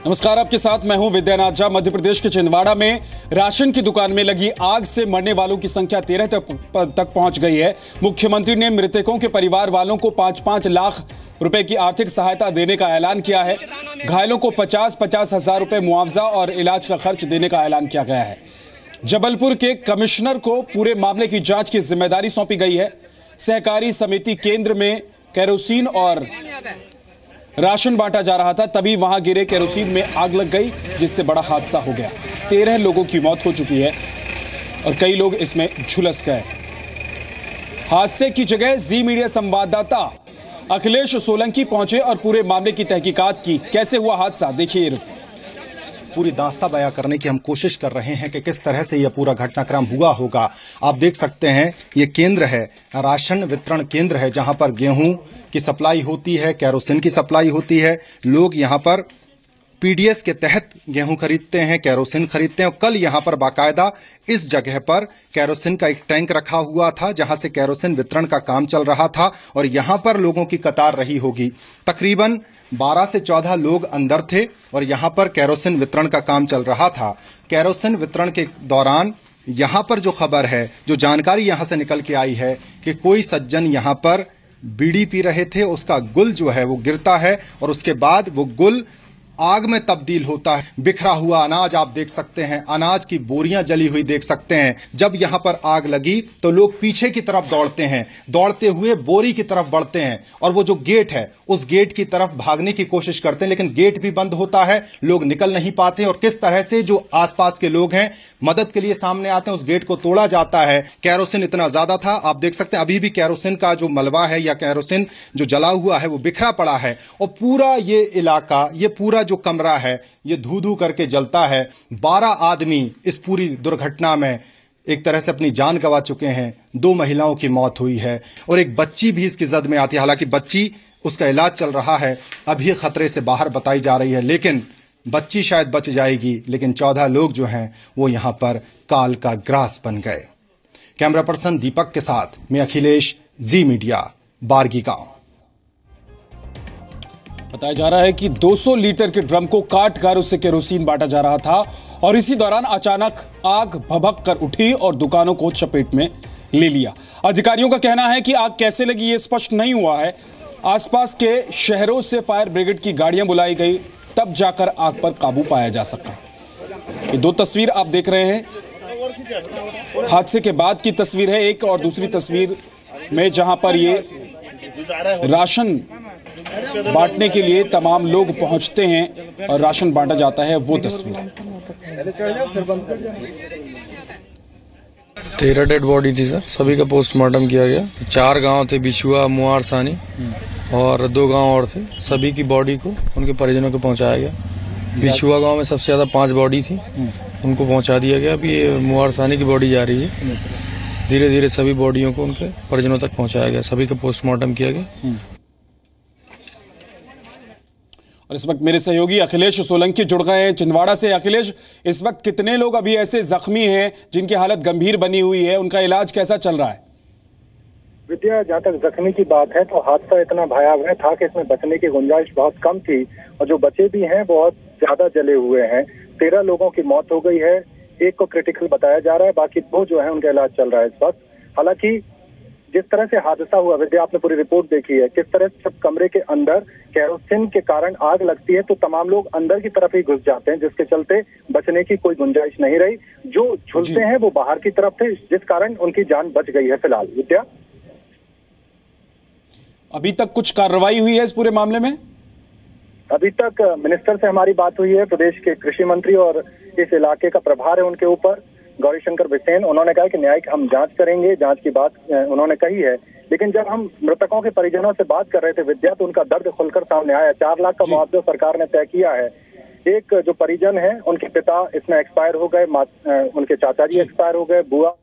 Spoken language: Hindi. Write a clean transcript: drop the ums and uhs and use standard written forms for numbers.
नमस्कार, आपके साथ मैं हूं विद्यानाथ झा। मध्य प्रदेश के छिंदवाड़ा में राशन की दुकान में लगी आग से मरने वालों की संख्या 13 तक पहुंच गई है। मुख्यमंत्री ने मृतकों के परिवार वालों को 5-5 लाख रुपए की आर्थिक सहायता देने का ऐलान किया है। घायलों को 50-50 हजार रुपए मुआवजा और इलाज का खर्च देने का ऐलान किया गया है। जबलपुर के कमिश्नर को पूरे मामले की जांच की जिम्मेदारी सौंपी गई है। सहकारी समिति केंद्र में केरोसिन और राशन बांटा जा रहा था, तभी वहां गिरे केरोसिन में आग लग गई, जिससे बड़ा हादसा हो गया। 13 लोगों की मौत हो चुकी है और कई लोग इसमें झुलस गए। हादसे की जगह जी मीडिया संवाददाता अखिलेश सोलंकी पहुंचे और पूरे मामले की तहकीकात की। कैसे हुआ हादसा, देखिए। पूरी दास्तां बयां करने की हम कोशिश कर रहे हैं कि किस तरह से यह पूरा घटनाक्रम हुआ होगा। आप देख सकते हैं, ये केंद्र है, राशन वितरण केंद्र है, जहां पर गेहूं की सप्लाई होती है, केरोसिन की सप्लाई होती है। लोग यहां पर पीडीएस के तहत गेहूं खरीदते हैं, केरोसिन खरीदते हैं। और कल यहां पर बाकायदा इस जगह पर केरोसिन का एक टैंक रखा हुआ था, जहां से केरोसिन वितरण का काम चल रहा था और यहां पर लोगों की कतार रही होगी। तकरीबन 12 से 14 लोग अंदर थे और यहां पर केरोसिन वितरण का काम चल रहा था। केरोसिन वितरण के दौरान यहां पर जो खबर है, जो जानकारी यहां से निकल के आई है कि कोई सज्जन यहां पर बीड़ी पी रहे थे, उसका गुल जो है वो गिरता है और उसके बाद वो गुल आग में तब्दील होता है। बिखरा हुआ अनाज आप देख सकते हैं, अनाज की बोरियां जली हुई देख सकते हैं। जब यहां पर आग लगी तो लोग पीछे की तरफ दौड़ते हैं, दौड़ते हुए बोरी की तरफ बढ़ते हैं और वो जो गेट है उस गेट की तरफ भागने की कोशिश करते हैं, लेकिन गेट भी बंद होता है, लोग निकल नहीं पाते। और किस तरह से जो आसपास के लोग हैं मदद के लिए सामने आते हैं, उस गेट को तोड़ा जाता है। केरोसिन इतना ज्यादा था, आप देख सकते हैं अभी भी केरोसिन का जो मलबा है या केरोसिन जो जला हुआ है वो बिखरा पड़ा है और पूरा ये इलाका, ये पूरा जो कमरा है ये धू धू करके जलता है। 12 आदमी इस पूरी दुर्घटना में एक तरह से अपनी जान गंवा चुके हैं। 2 महिलाओं की मौत हुई है और एक बच्ची भी इसकी जद में आती है। हालांकि बच्ची, उसका इलाज चल रहा है, अभी खतरे से बाहर बताई जा रही है, लेकिन बच्ची शायद बच जाएगी। लेकिन 14 लोग जो हैं वो यहां पर काल का ग्रास बन गए। कैमरा पर्सन दीपक के साथ मैं अखिलेश, जी मीडिया, बारगी गांव। बताया जा रहा है कि 200 लीटर के ड्रम को काट कर उससे केरोसिन बांटा जा रहा था और इसी दौरान अचानक आग भभक कर उठी और दुकानों को चपेट में ले लिया। अधिकारियों का कहना है कि आग कैसे लगी ये स्पष्ट नहीं हुआ है। आसपास के शहरों से फायर ब्रिगेड की गाड़ियां बुलाई गई, तब जाकर आग पर काबू पाया जा सका। ये 2 तस्वीर आप देख रहे हैं, हादसे के बाद की तस्वीर है एक, और दूसरी तस्वीर में जहां पर ये राशन बांटने के लिए तमाम लोग पहुंचते हैं और राशन बांटा जाता है, वो तस्वीर है। 13 डेड बॉडी थी सर, सभी का पोस्टमार्टम किया गया। 4 गांव थे, बिछुआ, मुआर, सानी, और 2 गांव और थे। सभी की बॉडी को उनके परिजनों को पहुंचाया गया। बिछुआ गांव में सबसे ज्यादा 5 बॉडी थी, उनको पहुंचा दिया गया। अभी मुआर, सानी की बॉडी जा रही है। धीरे धीरे सभी बॉडियों को उनके परिजनों तक पहुंचाया गया, सभी का पोस्टमार्टम किया गया। और इस वक्त मेरे सहयोगी अखिलेश सोलंकी जुड़ गए हैं छिंदवाड़ा से। अखिलेश, इस वक्त कितने लोग अभी ऐसे जख्मी हैं जिनकी हालत गंभीर बनी हुई है, उनका इलाज कैसा चल रहा है? विद्या, जहाँ तक जख्मी की बात है तो हादसा इतना भयावह था कि इसमें बचने की गुंजाइश बहुत कम थी और जो बचे भी हैं बहुत ज्यादा जले हुए हैं। 13 लोगों की मौत हो गई है, एक को क्रिटिकल बताया जा रहा है, बाकी 2 जो है उनका इलाज चल रहा है इस वक्त। हालांकि जिस तरह से हादसा हुआ, विद्या आपने पूरी रिपोर्ट देखी है, किस तरह से जब कमरे के अंदर केरोसिन के कारण आग लगती है तो तमाम लोग अंदर की तरफ ही घुस जाते हैं, जिसके चलते बचने की कोई गुंजाइश नहीं रही। जो झुलते हैं वो बाहर की तरफ थे, जिस कारण उनकी जान बच गई है फिलहाल। विद्या, अभी तक कुछ कार्रवाई हुई है इस पूरे मामले में? अभी तक मिनिस्टर से हमारी बात हुई है, प्रदेश के कृषि मंत्री और इस इलाके का प्रभार है उनके ऊपर, गौरीशंकर बिसेन। उन्होंने कहा कि न्यायिक हम जांच करेंगे, जांच की बात उन्होंने कही है। लेकिन जब हम मृतकों के परिजनों से बात कर रहे थे विद्या, तो उनका दर्द खुलकर सामने आया। 4 लाख का मुआवजा सरकार ने तय किया है। एक जो परिजन है, उनके पिता इसमें एक्सपायर हो गए, उनके चाचा जी एक्सपायर हो गए, बुआ